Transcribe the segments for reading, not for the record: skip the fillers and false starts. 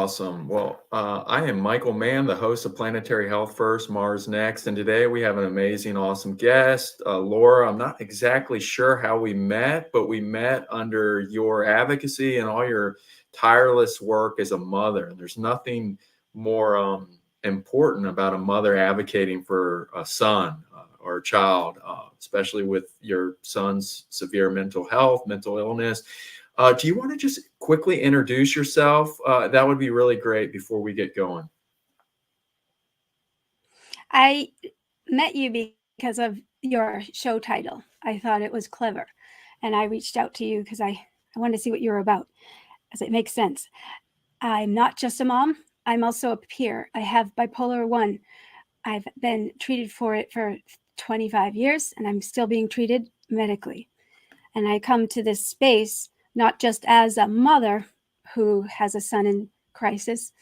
Awesome. Well, I am Michael Mann, the host of Planetary Health First, Mars Next. And today we have an amazing, awesome guest, Laura. I'm not exactly sure how we met, but we met under your advocacy and all your tireless work as a mother. And there's nothing more important about a mother advocating for a son or a child, especially with your son's severe mental health, mental illness. Do you want to just quickly introduce yourself? That would be really great before we get going. I met you because of your show title. I thought it was clever. And I reached out to you because I wanted to see what you were about, as it makes sense. I'm not just a mom, I'm also a peer. I have bipolar 1. I've been treated for it for 25 years, and I'm still being treated medically. And I come to this space not just as a mother who has a son in crisis,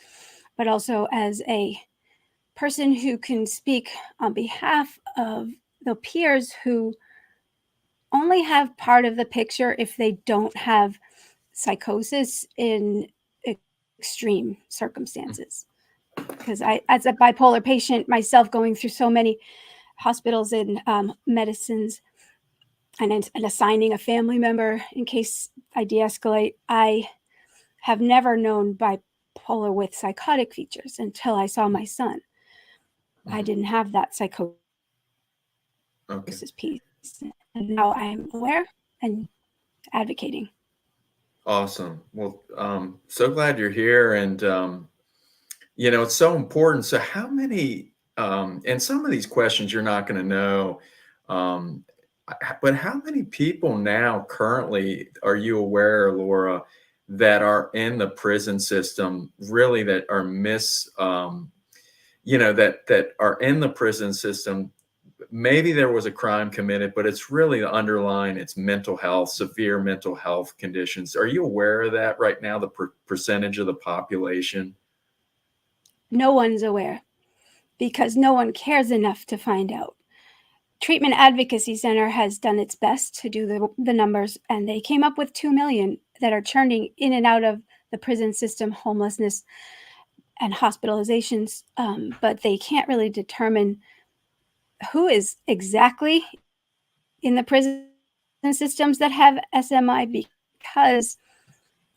but also as a person who can speak on behalf of the peers who only have part of the picture if they don't have psychosis in extreme circumstances. Because I, as a bipolar patient myself, going through so many hospitals and medicines, and assigning a family member in case I de-escalate, I have never known bipolar with psychotic features until I saw my son. I didn't have that psychosis piece. And now I'm aware and advocating. Awesome. Well, so glad you're here. And, it's so important. So how many, and some of these questions you're not going to know, but how many people now currently are you aware, Laura, that are in the prison system, really that are that are in the prison system? Maybe there was a crime committed, but it's really the underlying, it's mental health, severe mental health conditions. Are you aware of that right now, the percentage of the population? No one's aware because no one cares enough to find out. Treatment Advocacy Center has done its best to do the numbers, and they came up with 2 million that are churning in and out of the prison system, homelessness and hospitalizations, but they can't really determine who is exactly in the prison systems that have SMI because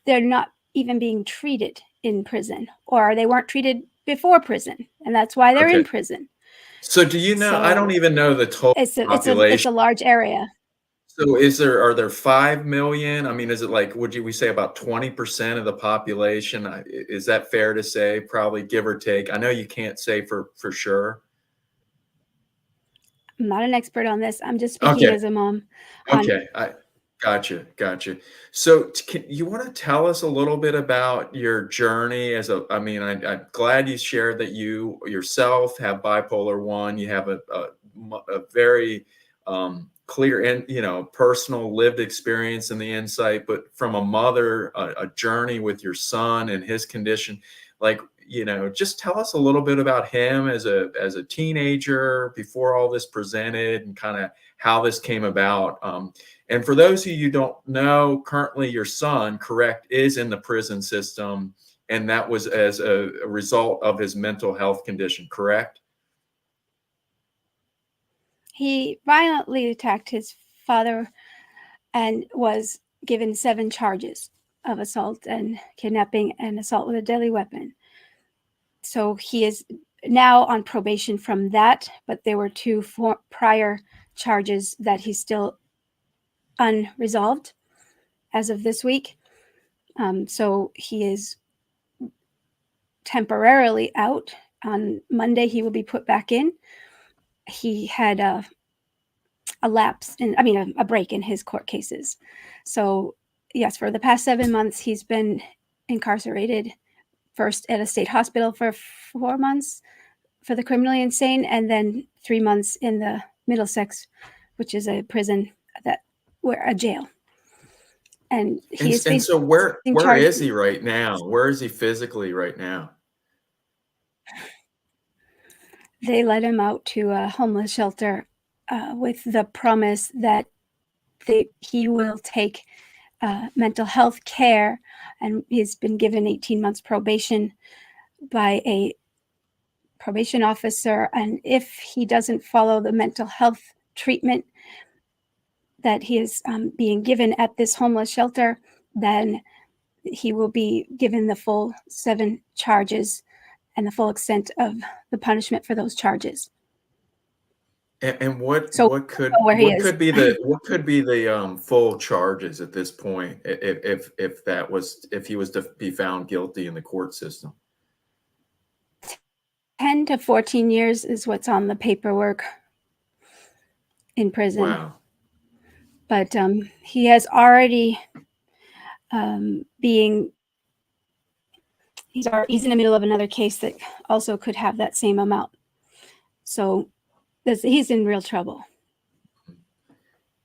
they're not even being treated in prison, or they weren't treated before prison, and that's why they're in prison. So do you know, I don't even know the total population. It's a large area. So are there 5 million? I mean, is it like, we say about 20% of the population? Is that fair to say? Probably, give or take. I know you can't say for sure. I'm not an expert on this. I'm just speaking as a mom. Okay. Gotcha. So you want to tell us a little bit about your journey I'm glad you shared that you yourself have bipolar 1. You have a very clear and, personal lived experience and the insight, but from a mother, a journey with your son and his condition, just tell us a little bit about him as a teenager before all this presented and kind of how this came about. And for those of you who don't know, currently your son, correct, is in the prison system, and that was as a result of his mental health condition, correct? He violently attacked his father and was given 7 charges of assault and kidnapping and assault with a deadly weapon. So he is now on probation from that, but there were 2 prior charges that he's still unresolved as of this week. So he is temporarily out. On Monday, he will be put back in. He had a break in his court cases. So yes, for the past 7 months, he's been incarcerated, first at a state hospital for 4 months for the criminally insane, and then 3 months in the Middlesex, which is a prison a jail. And so where is he right now? Where is he physically right now? They let him out to a homeless shelter with the promise that he will take mental health care, and he's been given 18 months probation by a probation officer. And if he doesn't follow the mental health treatment that he is being given at this homeless shelter, then he will be given the full 7 charges and the full extent of the punishment for those charges. And what So what could where he what is. could be the what could be the full charges at this point if he was to be found guilty in the court system? 10 to 14 years is what's on the paperwork in prison. Wow. But he has already he's in the middle of another case that also could have that same amount. So he's in real trouble.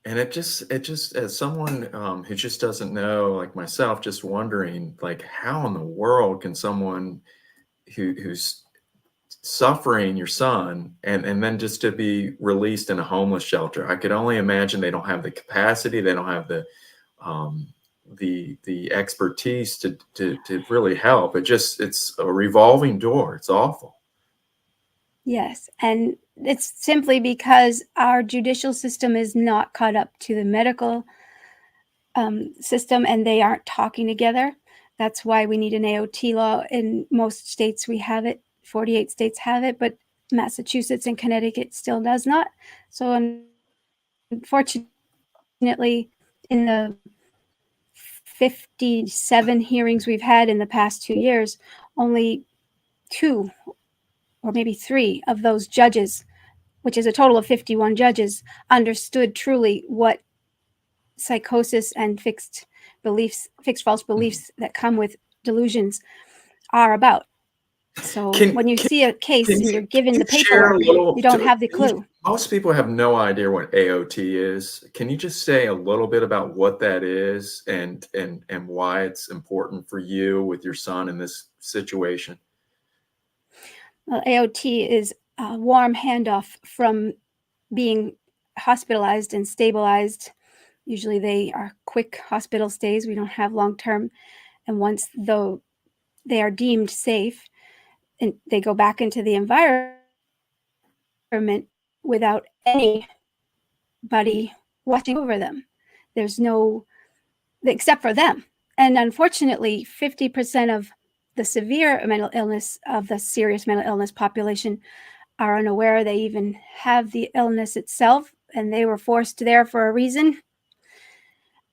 And it just as someone who just doesn't know, like myself, just wondering, like, how in the world can someone who's suffering, your son, and then just to be released in a homeless shelter? I could only imagine they don't have the capacity, they don't have um, the expertise to really help. It's a revolving door. It's awful. Yes, and it's simply because our judicial system is not caught up to the medical system, and they aren't talking together. That's why we need an AOT law. In most states we have it, 48 states have it, but Massachusetts and Connecticut still does not. So unfortunately, in the 57 hearings we've had in the past 2 years, only 2 or maybe 3 of those judges, which is a total of 51 judges, understood truly what psychosis and fixed false beliefs that come with delusions are about. So Can when you can see a case can and you you're given can the you share a paperwork, little you don't have the clue. most people have no idea what AOT is. Can you just say a little bit about what that is and why it's important for you with your son in this situation? Well, AOT is a warm handoff from being hospitalized and stabilized. Usually they are quick hospital stays. We don't have long term. And once though they are deemed safe, and they go back into the environment without anybody watching over them. There's no, except for them. And unfortunately, 50% of the severe mental illness, of the serious mental illness population, are unaware they even have the illness itself, and they were forced there for a reason.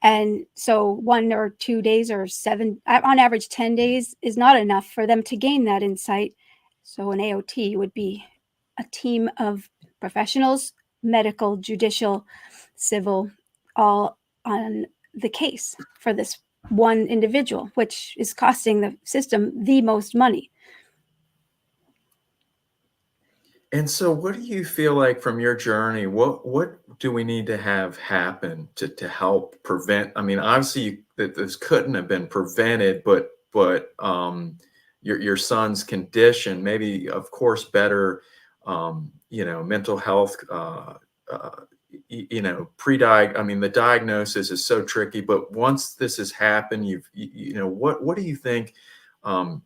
And so 1 or 2 days or 7, on average 10 days, is not enough for them to gain that insight. So an AOT would be a team of professionals, medical, judicial, civil, all on the case for this one individual, which is costing the system the most money. And so what do you feel like from your journey, what do we need to have happen to help prevent? I mean, obviously that this couldn't have been prevented, but your son's condition, maybe of course better mental health I mean, the diagnosis is so tricky, but once this has happened, what do you think um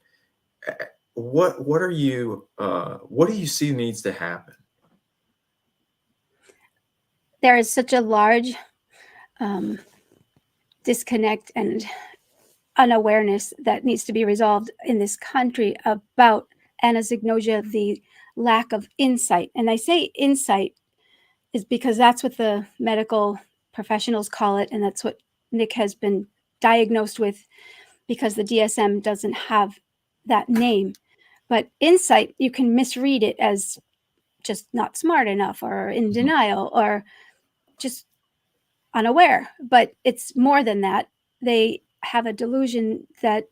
what do you see needs to happen? There is such a large disconnect and unawareness that needs to be resolved in this country about anosognosia, the lack of insight. And I say insight is because that's what the medical professionals call it, and that's what Nick has been diagnosed with, because the DSM doesn't have that name. But insight, you can misread it as just not smart enough, or in denial, or just unaware. But it's more than that. They have a delusion that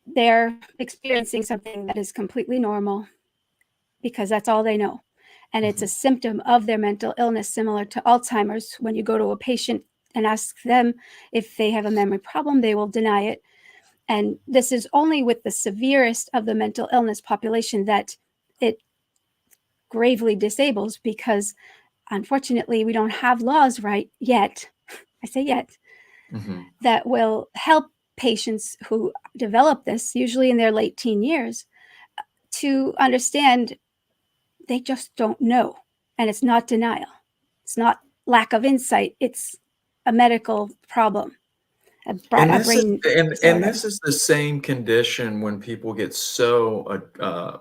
they're experiencing something that is completely normal, because that's all they know. And it's a symptom of their mental illness, similar to Alzheimer's. When you go to a patient and ask them if they have a memory problem, they will deny it. And this is only with the severest of the mental illness population that it gravely disables, because unfortunately, we don't have laws right yet. I say yet, Mhm. that will help patients who develop this, usually in their late teen years, to understand they just don't know. And it's not denial. It's not lack of insight. It's a medical problem, And a this is brain and disorder. this is the same condition when people get so,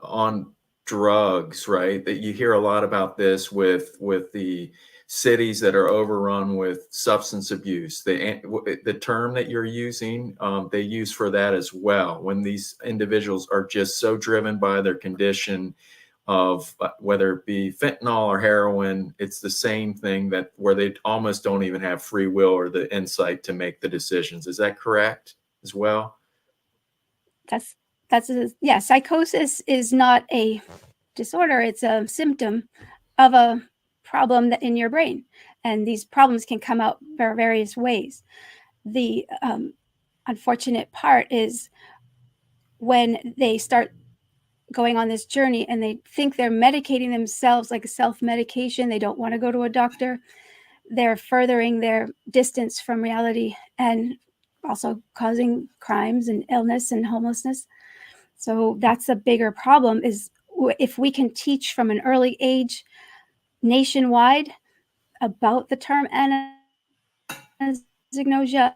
on drugs, right? That you hear a lot about this with the cities that are overrun with substance abuse. The term that you're using, they use for that as well. When these individuals are just so driven by their condition of whether it be fentanyl or heroin, it's the same thing that where they almost don't even have free will or the insight to make the decisions. Is that correct as well? That's yeah. Psychosis is not a disorder; it's a symptom of a problem that in your brain, and these problems can come out various ways. The unfortunate part is when they start going on this journey and they think they're medicating themselves like a self-medication. They don't want to go to a doctor. They're furthering their distance from reality and also causing crimes and illness and homelessness. So that's a bigger problem is if we can teach from an early age nationwide about the term anosognosia,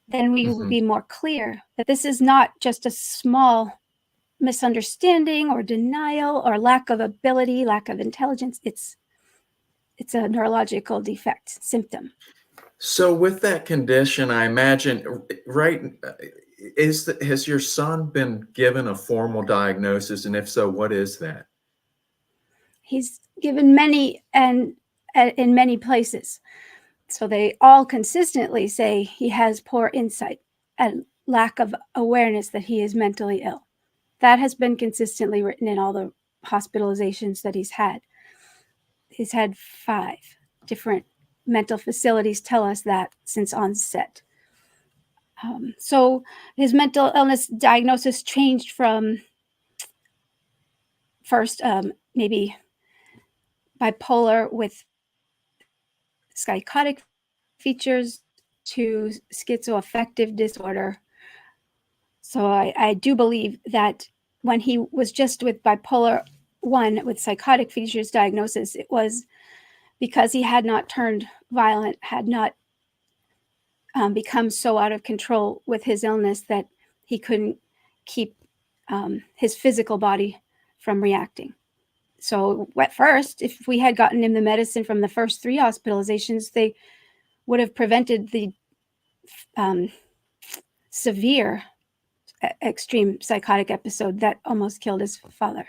then we will Mhm. be more clear that this is not just a small misunderstanding or denial or lack of ability, lack of intelligence. It's a neurological defect symptom. So with that condition, I imagine, right, has your son been given a formal diagnosis? And if so, what is that? He's given many and in many places. So they all consistently say he has poor insight and lack of awareness that he is mentally ill. That has been consistently written in all the hospitalizations that he's had. He's had 5 different mental facilities tell us that since onset. So his mental illness diagnosis changed from first maybe bipolar with psychotic features to schizoaffective disorder. So I do believe that when he was just with bipolar 1 with psychotic features diagnosis, it was because he had not turned violent, had not become so out of control with his illness that he couldn't keep his physical body from reacting. So at first, if we had gotten him the medicine from the first 3 hospitalizations, they would have prevented the um, severe extreme psychotic episode that almost killed his father.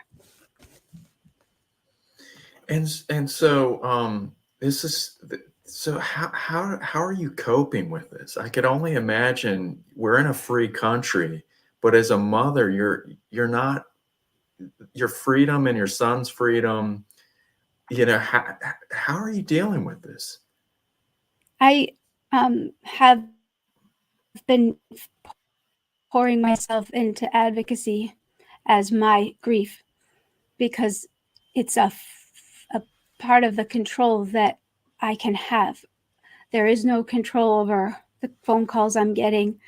And so, this is so how are you coping with this? I could only imagine we're in a free country, but as a mother, you're not your freedom and your son's freedom, how are you dealing with this? I have been pouring myself into advocacy as my grief because it's a part of the control that I can have. There is no control over the phone calls I'm getting,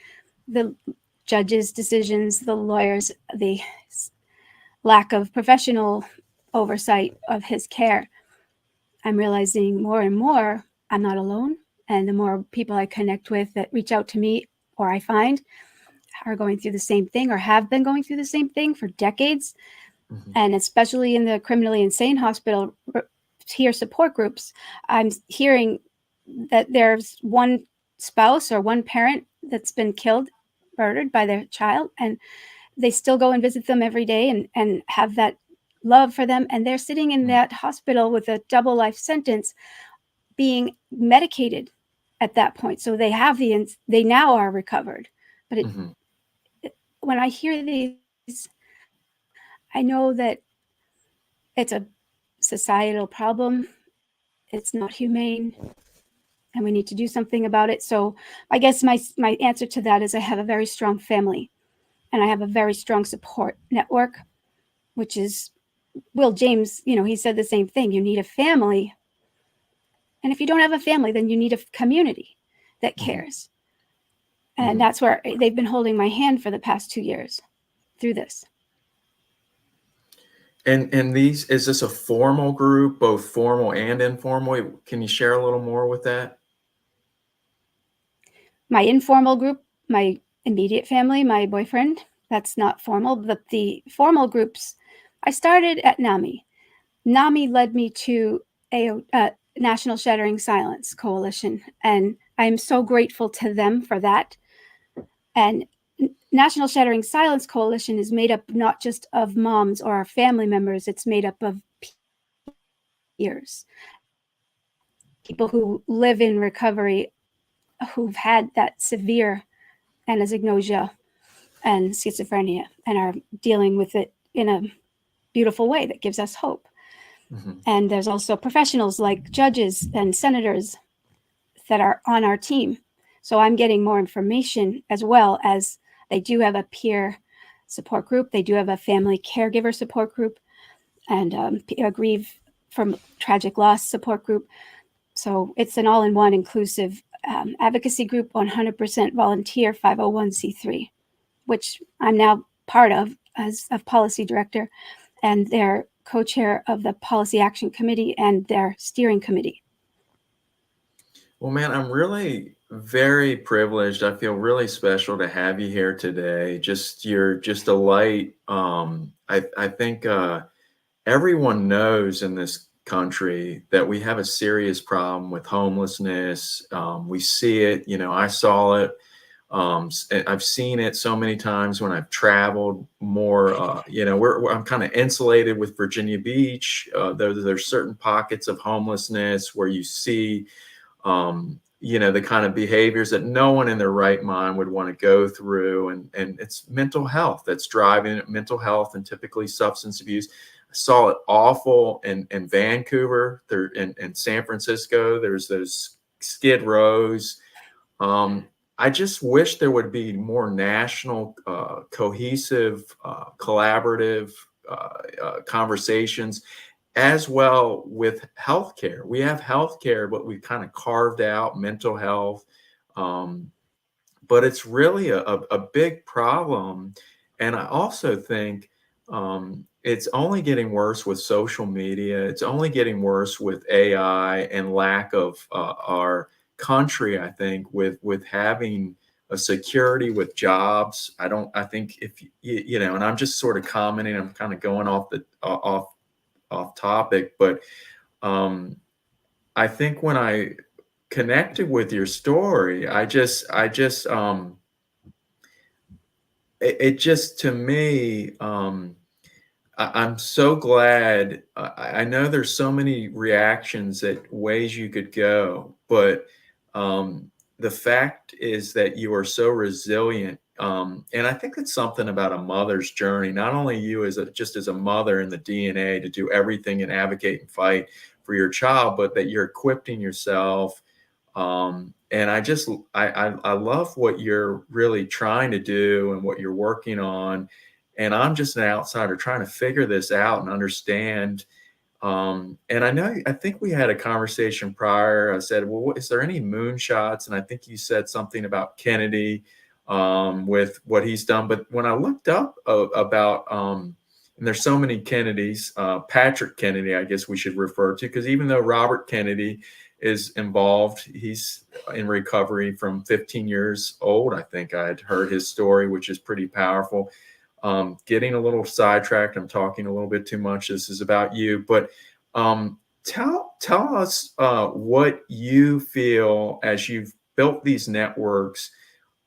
the judges' decisions, the lawyers, the lack of professional oversight of his care. I'm realizing more and more I'm not alone. And the more people I connect with that reach out to me or I find are going through the same thing or have been going through the same thing for decades, Mhm, and especially in the criminally insane hospital peer support groups, I'm hearing that there's one spouse or one parent that's been killed, murdered by their child, and they still go and visit them every day and have that love for them. And they're sitting in mm, that hospital with a double life sentence being medicated at that point. So they have they now are recovered. But mhm. when I hear these, I know that it's a societal problem. It's not humane, and we need to do something about it. So I guess my answer to that is I have a very strong family, and I have a very strong support network, which is Will James. He said the same thing. You need a family And if you don't have a family, then you need a community that cares. And that's where they've been holding my hand for the past 2 years through this. And these, is this a formal group, both formal and informal? Can you share a little more with that? My informal group, my immediate family, my boyfriend, that's not formal. But the formal groups, I started at NAMI. NAMI led me to National Shattering Silence Coalition, and I'm so grateful to them for that. And National Shattering Silence Coalition is made up not just of moms or our family members, it's made up of peers, people who live in recovery, who've had that severe anosognosia and schizophrenia and are dealing with it in a beautiful way that gives us hope. And there's also professionals like judges and senators that are on our team. So I'm getting more information, as well as they do have a peer support group. They do have a family caregiver support group and a grieve from tragic loss support group. So it's an all-in-one inclusive advocacy group, 100% volunteer 501c3, which I'm now part of as a policy director, and they're co-chair of the Policy Action Committee and their steering committee. Well, man, I'm really very privileged. I feel really special to have you here today. You're just a light. I think everyone knows in this country that we have a serious problem with homelessness. We see it, I saw it. I've seen it so many times when I've traveled more. I'm kind of insulated with Virginia Beach. There's certain pockets of homelessness where you see, the kind of behaviors that no one in their right mind would want to go through. And it's mental health that's driving it, mental health and typically substance abuse. I saw it awful in Vancouver, there in San Francisco. There's those skid rows. I just wish there would be more national, cohesive, collaborative conversations, as well with healthcare. We have healthcare, but we've kind of carved out mental health. But it's really a big problem. And I also think it's only getting worse with social media. It's only getting worse with AI and lack of our country, I think, with having a security with jobs. I think if and I'm just sort of commenting, I'm kind of going off topic, but I think when I connected with your story, it just, to me, I'm so glad. I know there's so many reactions that ways you could go, but the fact is that you are so resilient. And I think it's something about a mother's journey, not only you just as a mother in the DNA to do everything and advocate and fight for your child, but that you're equipping yourself. And I love what you're really trying to do and what you're working on. And I'm just an outsider trying to figure this out and understand. And I think we had a conversation prior. I said, well, is there any moonshots? And I think you said something about Kennedy with what he's done. But when I looked up about, and there's so many Kennedys, Patrick Kennedy, I guess we should refer to, because even though Robert Kennedy is involved, he's in recovery from 15 years old. I think I had heard his story, which is pretty powerful. Getting a little sidetracked. I'm talking a little bit too much. This is about you, but tell us what you feel as you've built these networks.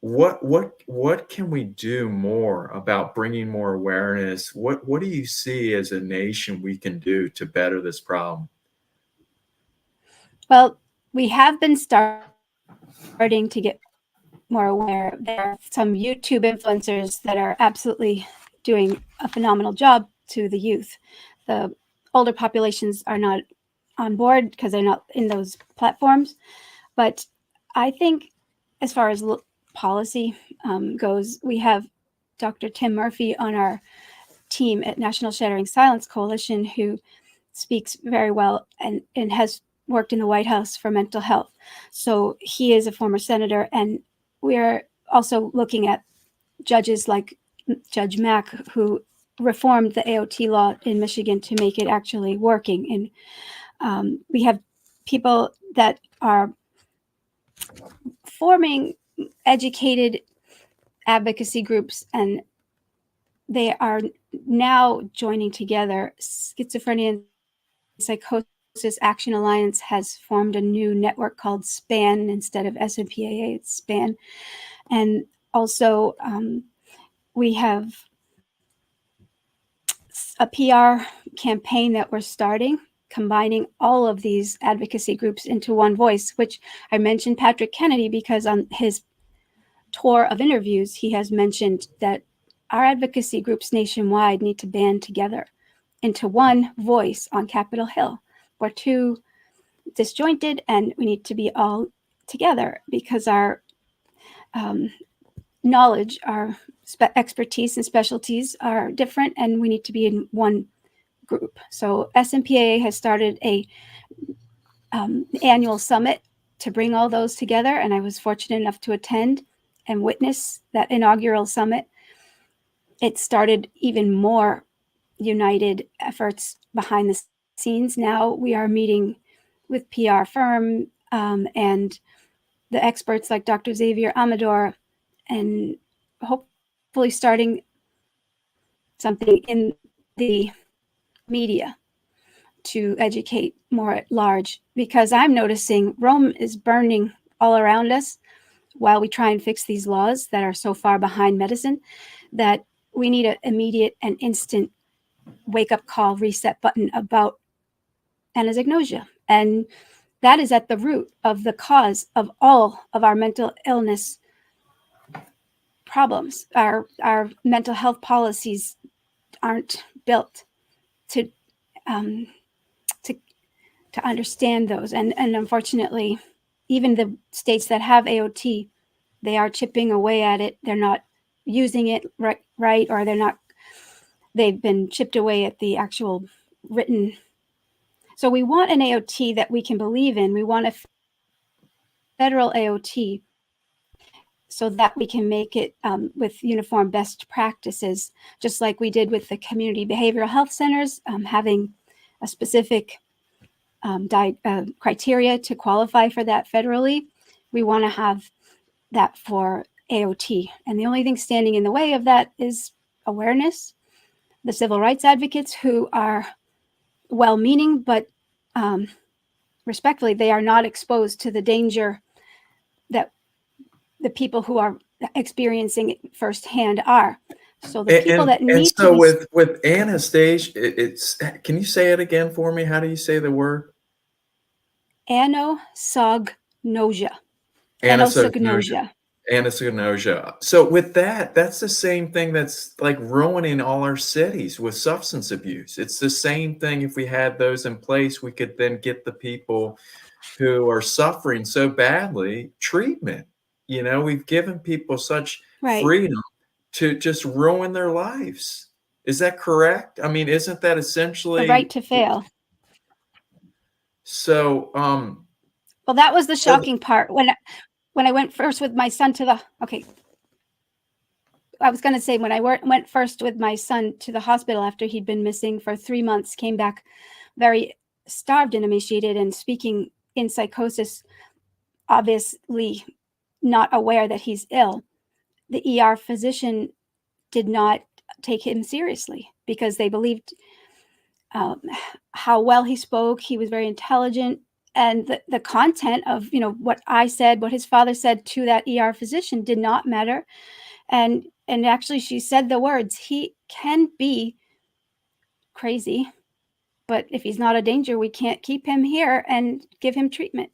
What can we do more about bringing more awareness? What do you see as a nation we can do to better this problem? Well, we have been starting to get more aware. There are some YouTube influencers that are absolutely doing a phenomenal job to the youth. The older populations are not on board because they're not in those platforms. But I think as far as policy goes, we have Dr. Tim Murphy on our team at National Shattering Silence Coalition, who speaks very well and has worked in the White House for mental health. So he is a former senator, and we're also looking at judges like Judge Mack, who reformed the AOT law in Michigan to make it actually working. And we have people that are forming educated advocacy groups, and they are now joining together. Schizophrenia and Psychosis Action Alliance has formed a new network called SPAN instead of SMPAA, it's SPAN. And also we have a PR campaign that we're starting, combining all of these advocacy groups into one voice, which I mentioned Patrick Kennedy because on his tour of interviews, he has mentioned that our advocacy groups nationwide need to band together into one voice on Capitol Hill. We're too disjointed, and we need to be all together because our knowledge, our expertise and specialties are different, and we need to be in one group. So SMPAA has started a annual summit to bring all those together, and I was fortunate enough to attend and witness that inaugural summit. It started even more united efforts behind the scenes. Now we are meeting with PR firm and the experts like Dr. Xavier Amador, and hopefully starting something in the media to educate more at large, because I'm noticing Rome is burning all around us while we try and fix these laws that are so far behind medicine that we need an immediate and instant wake-up call reset button about anosognosia. And that is at the root of the cause of all of our mental illness problems. Our mental health policies aren't built to understand those. And unfortunately, even the states that have AOT, they are chipping away at it. They're not using it right, or they've been chipped away at the actual written. So we want an AOT that we can believe in. We want a federal AOT so that we can make it with uniform best practices, just like we did with the community behavioral health centers, having a specific criteria to qualify for that federally. We want to have that for AOT. And the only thing standing in the way of that is awareness. The civil rights advocates who are well-meaning, but respectfully, they are not exposed to the danger that the people who are experiencing it firsthand are. So the people that need so to be with Anastasia, it's can you say it again for me? How do you say the word? anosognosia. Anosognosia. Anosognosia. So with that, that's the same thing that's like ruining all our cities with substance abuse. It's the same thing. If we had those in place, we could then get the people who are suffering so badly treatment. You know, we've given people such right. freedom to just ruin their lives. Is that correct? I mean, isn't that essentially The right to fail? So, well, that was the shocking part when I went first with my son to the I was going to say when I went first with my son to the hospital after he'd been missing for 3 months, came back very starved and emaciated and speaking in psychosis, obviously not aware that he's ill. The ER physician did not take him seriously because they believed how well he spoke. He was very intelligent. And the content of, what I said, what his father said to that ER physician did not matter. And actually she said the words, he can be crazy, but if he's not a danger, we can't keep him here and give him treatment.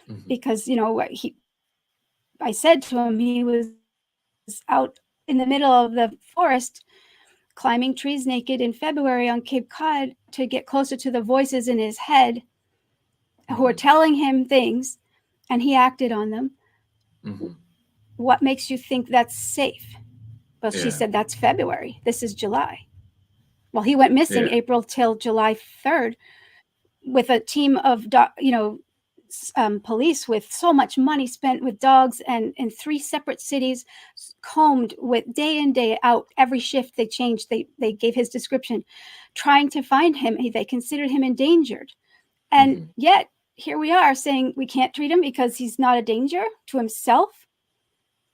Mhm. Because, I said to him, he was out in the middle of the forest climbing trees naked in February on Cape Cod to get closer to the voices in his head who are telling him things, and he acted on them. Mm-hmm. What makes you think that's safe? Well, she said, that's February. This is July. Well, he went missing April till July 3rd. with a team of, police with so much money spent with dogs and in 3 separate cities, combed with day in, day out, every shift they changed, they gave his description, trying to find him. They considered him endangered. And Mhm. yet here we are saying we can't treat him because he's not a danger to himself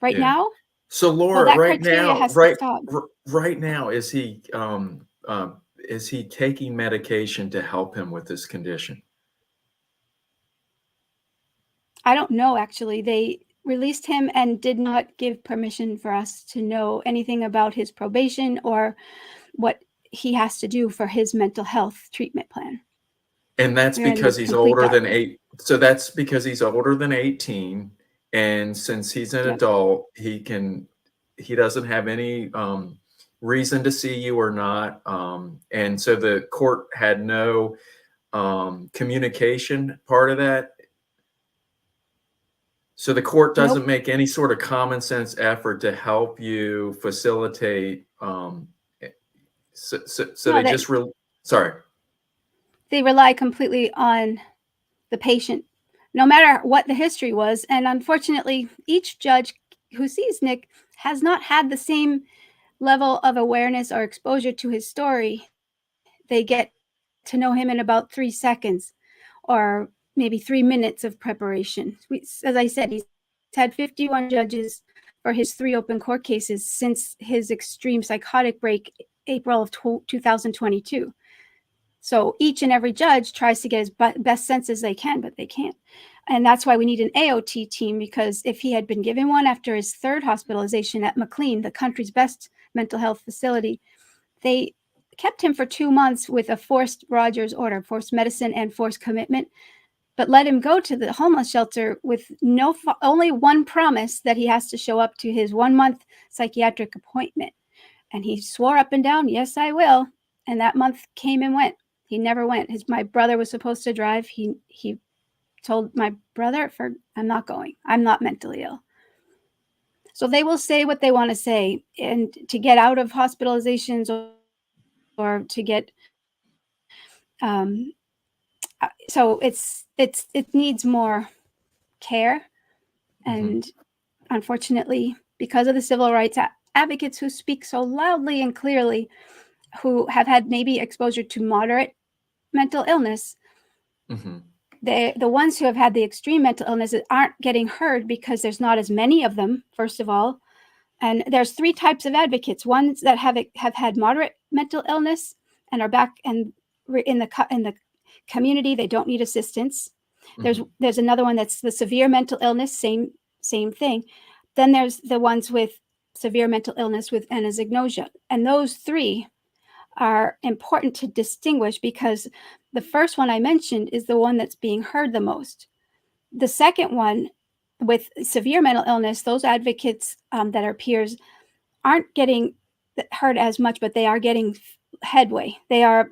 right Yeah. now. So Well, Laura, that criteria has to stop. right now, is he taking medication to help him with this condition? I don't know, actually. They released him and did not give permission for us to know anything about his probation or what he has to do for his mental health treatment plan. And that's We're in the because he's complete older dark. than 8 so that's because he's older than 18, and since he's an Yep. adult, he doesn't have any, reason to see you or not, and so the court had no, communication part of that? So the court doesn't Nope. make any sort of common sense effort to help you facilitate, so No, they just sorry. they rely completely on the patient, no matter what the history was. And unfortunately, each judge who sees Nick has not had the same level of awareness or exposure to his story. They get to know him in about 3 seconds or maybe 3 minutes of preparation. As I said, he's had 51 judges for his 3 open court cases since his extreme psychotic break, April of 2022. So each and every judge tries to get as best sense as they can, but they can't. And that's why we need an AOT team, because if he had been given one after his 3rd hospitalization at McLean, the country's best mental health facility, they kept him for 2 months with a forced Rogers order, forced medicine and forced commitment, but let him go to the homeless shelter with only one promise that he has to show up to his 1-month psychiatric appointment. And he swore up and down, yes, I will. And that month came and went. He never went. My brother was supposed to drive. He told my brother, I'm not going. I'm not mentally ill. So they will say what they want to say, and to get out of hospitalizations or to get so it needs more care. Mhm, And unfortunately, because of the civil rights advocates who speak so loudly and clearly, who have had maybe exposure to moderate mental illness, mhm, the ones who have had the extreme mental illnesses aren't getting heard because there's not as many of them, first of all. And there's 3 types of advocates: ones that have had moderate mental illness and are back and in the community, they don't need assistance. mhm, There's another one that's the severe mental illness, same thing. Then there's the ones with severe mental illness with anosognosia, and those 3 are important to distinguish, because the first one I mentioned is the one that's being heard the most. The second one, with severe mental illness, those advocates that are peers aren't getting heard as much, but they are getting headway. They are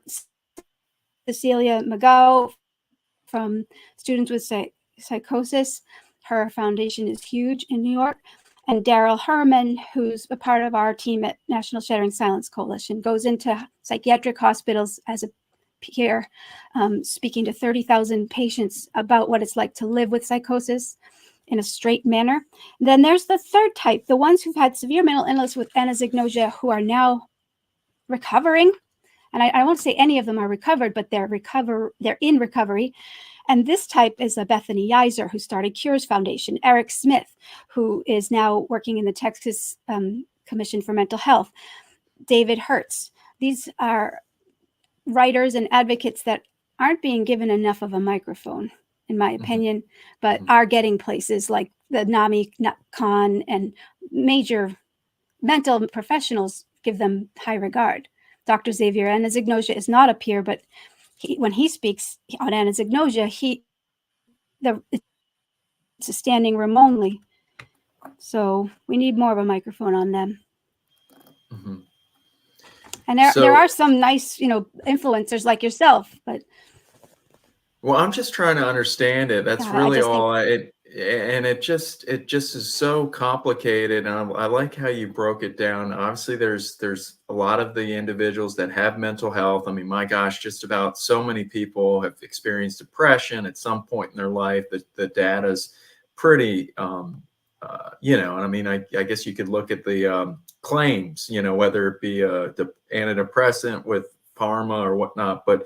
Cecilia McGow from Students with Psychosis. Her foundation is huge in New York. And Daryl Herman, who's a part of our team at National Shattering Silence Coalition, goes into psychiatric hospitals as a peer, speaking to 30,000 patients about what it's like to live with psychosis in a straight manner. Then there's the third type, the ones who've had severe mental illness with anosognosia, who are now recovering. And I won't say any of them are recovered, but they're in recovery. And this type is a Bethany Yiser, who started Cures Foundation, Eric Smith, who is now working in the Texas Commission for Mental Health, David Hertz. These are writers and advocates that aren't being given enough of a microphone, in my mhm, opinion, but mhm, are getting places like the NAMI Khan, and major mental professionals give them high regard. Dr. Xavier Anosognosia is not a peer, but when he speaks on anosognosia, it's a standing room only. So we need more of a microphone on them. mhm. And there So are some nice, influencers like yourself, but well, I'm just trying to understand it. That's God, I really just think, all and it just is so complicated, and I like how you broke it down. Obviously, there's a lot of the individuals that have mental health. I mean, my gosh, just about so many people have experienced depression at some point in their life. The data's pretty, and I mean, I guess you could look at the claims, whether it be a antidepressant with pharma or whatnot, but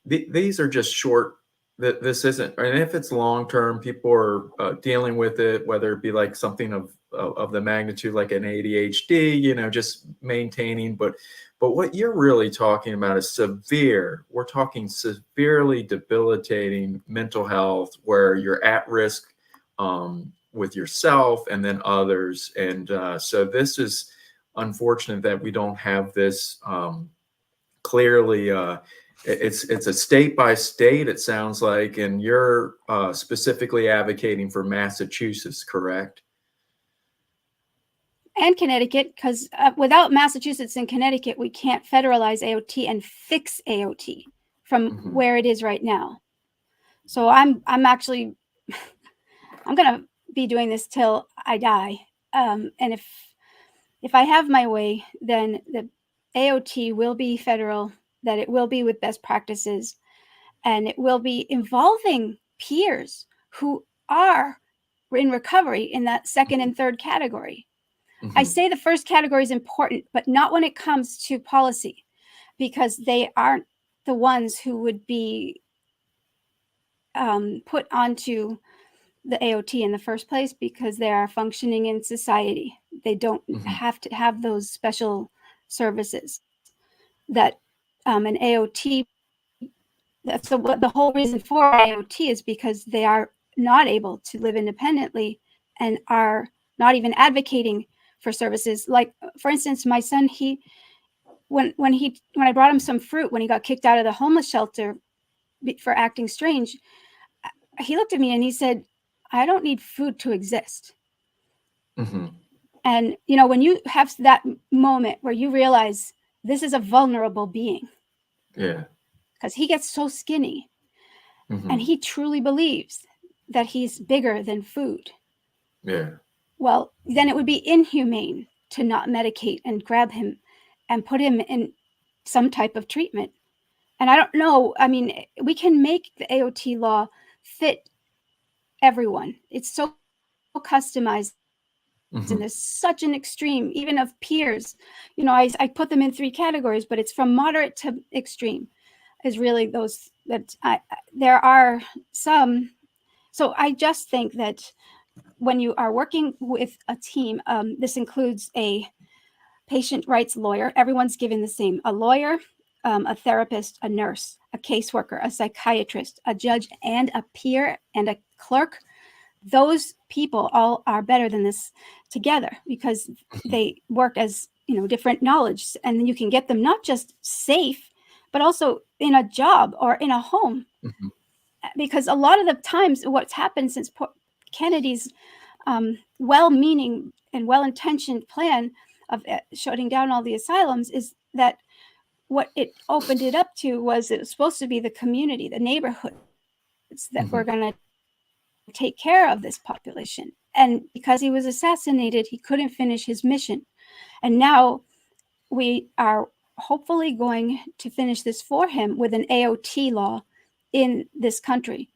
these are just short. This isn't, and if it's long term, people are dealing with it, whether it be like something of the magnitude like an ADHD, just maintaining. But what you're really talking about is severe. We're talking severely debilitating mental health, where you're at risk with yourself and then others. And so this is unfortunate that we don't have this clearly. It's a state by state, it sounds like, and you're specifically advocating for Massachusetts, correct? And Connecticut, because without Massachusetts and Connecticut, we can't federalize AOT and fix AOT from where it is right now. So I'm actually I'm gonna be doing this till I die. And if I have my way, then the AOT will be federal, that it will be with best practices, and it will be involving peers who are in recovery in that second and third category. I say the first category is important, but not when it comes to policy, because they aren't the ones who would be put onto the AOT in the first place, because they are functioning in society. They don't have to have those special services that an AOT. That's the whole reason for AOT, is because they are not able to live independently and are not even advocating for services. Like, for instance, my son, when I brought him some fruit when he got kicked out of the homeless shelter for acting strange, he looked at me and he said, "I don't need food to exist." And when you have that moment where you realize this is a vulnerable being, because he gets so skinny, and he truly believes that he's bigger than food. Well, then it would be inhumane to not medicate and grab him and put him in some type of treatment. And I don't know, I mean, we can make the AOT law fit everyone. It's so customized, and there's such an extreme, even of peers. I put them in 3 categories, but it's from moderate to extreme is really those that there are some. So I just think that when you are working with a team, this includes a patient rights lawyer. Everyone's given the same: a lawyer, a therapist, a nurse, a caseworker, a psychiatrist, a judge, and a peer and a clerk. Those people all are better than this together, because they work as different knowledge, and then you can get them not just safe, but also in a job or in a home. Because a lot of the times what's happened since Kennedy's well-meaning and well-intentioned plan of shutting down all the asylums is that what it opened it up to was it was supposed to be the community, the neighborhoods that were going to take care of this population. And because he was assassinated, he couldn't finish his mission. And now we are hopefully going to finish this for him with an AOT law in this country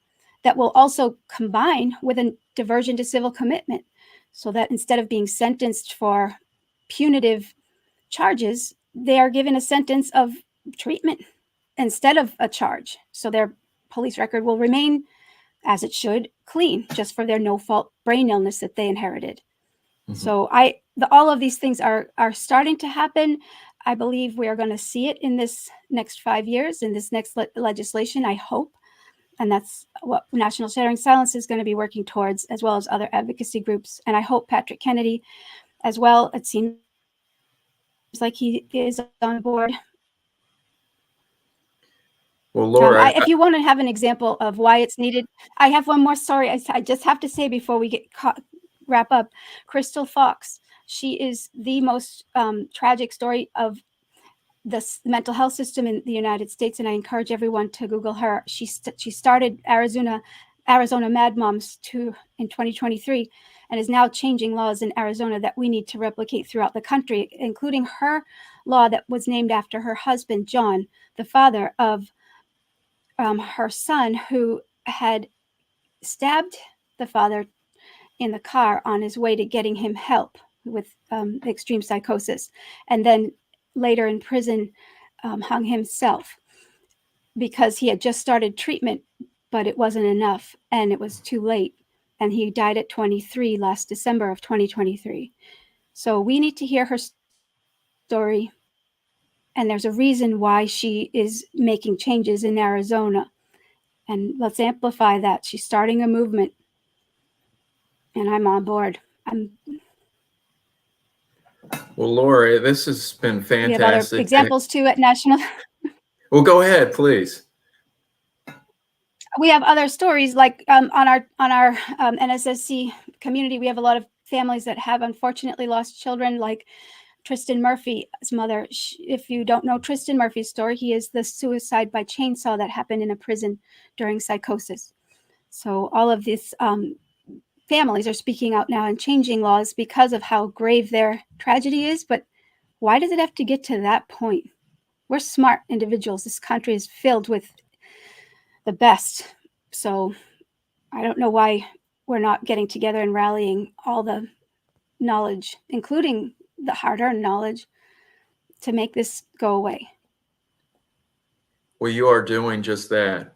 that will also combine with a diversion to civil commitment, so that instead of being sentenced for punitive charges, they are given a sentence of treatment instead of a charge. So their police record will remain, as it should, clean, just for their no-fault brain illness that they inherited. So all of these things are starting to happen. I believe we are going to see it in this next 5 years, in this next legislation, I hope. And that's what National Shattering Silence is going to be working towards, as well as other advocacy groups. And I hope Patrick Kennedy as well. It seems like he is on board. Well, Laura, if you want to have an example of why it's needed, I have one more story. I just have to say before we wrap up. Crystal Fox, she is the most tragic story of the mental health system in the United States, and I encourage everyone to Google her. She started Arizona Arizona Mad Moms in 2023, and is now changing laws in Arizona that we need to replicate throughout the country, including her law that was named after her husband, John, the father of her son, who had stabbed the father in the car on his way to getting him help with extreme psychosis, and then later in prison hung himself because he had just started treatment, but it wasn't enough and it was too late. And he died at 23 last December of 2023. So we need to hear her story. And there's a reason why she is making changes in Arizona. And let's amplify that. She's starting a movement. And I'm on board. Well, Lori, this has been We have other fantastic. examples too at national. Well, go ahead, please. We have other stories like on our NSSC community. We have a lot of families that have unfortunately lost children, like Tristan Murphy's mother. If you don't know Tristan Murphy's story, he is the suicide by chainsaw that happened in a prison during psychosis. So all of these families are speaking out now and changing laws because of how grave their tragedy is. But why does it have to get to that point? We're smart individuals. This country is filled with the best. So I don't know why we're not getting together and rallying all the knowledge, including the hard-earned knowledge, to make this go away. Well, you are doing just that.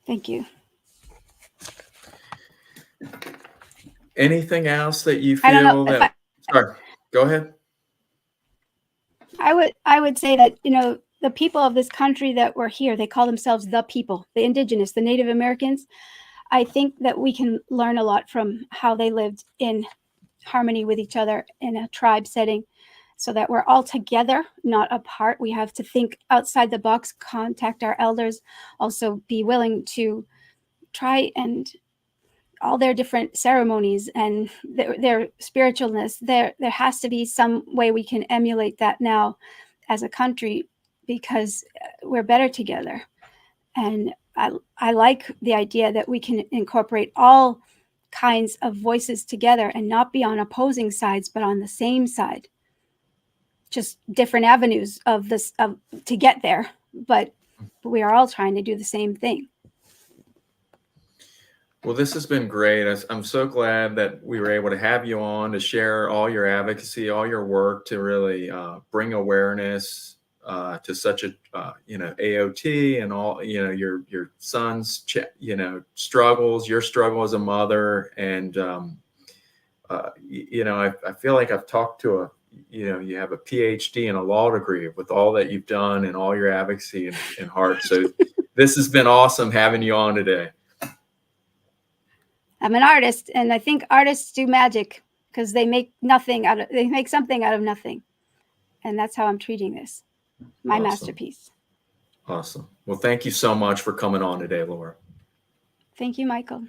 Thank you. Anything else that you I don't know feel if that? Sorry, go ahead. I would say that, you know, the people of this country that were here, they call themselves the people, the indigenous, the Native Americans. I think that we can learn a lot from how they lived in harmony with each other in a tribe setting, so that we're all together, not apart. We have to think outside the box, contact our elders, also be willing to try and all their different ceremonies and their spiritualness. There has to be some way we can emulate that now as a country, because we're better together. And I like the idea that we can incorporate all kinds of voices together and not be on opposing sides, but on the same side. Just different avenues of this to get there, but we are all trying to do the same thing. Well, this has been great. I'm so glad that we were able to have you on to share all your advocacy, all your work to really bring awareness to such a AOT and all, your son's struggles, your struggle as a mother, and I feel like I've talked to you have a PhD and a law degree with all that you've done and all your advocacy and heart. So this has been awesome having you on today. I'm an artist, and I think artists do magic because they make something out of nothing. And that's how I'm treating this. My masterpiece. Awesome. Well, thank you so much for coming on today, Laura. Thank you, Michael.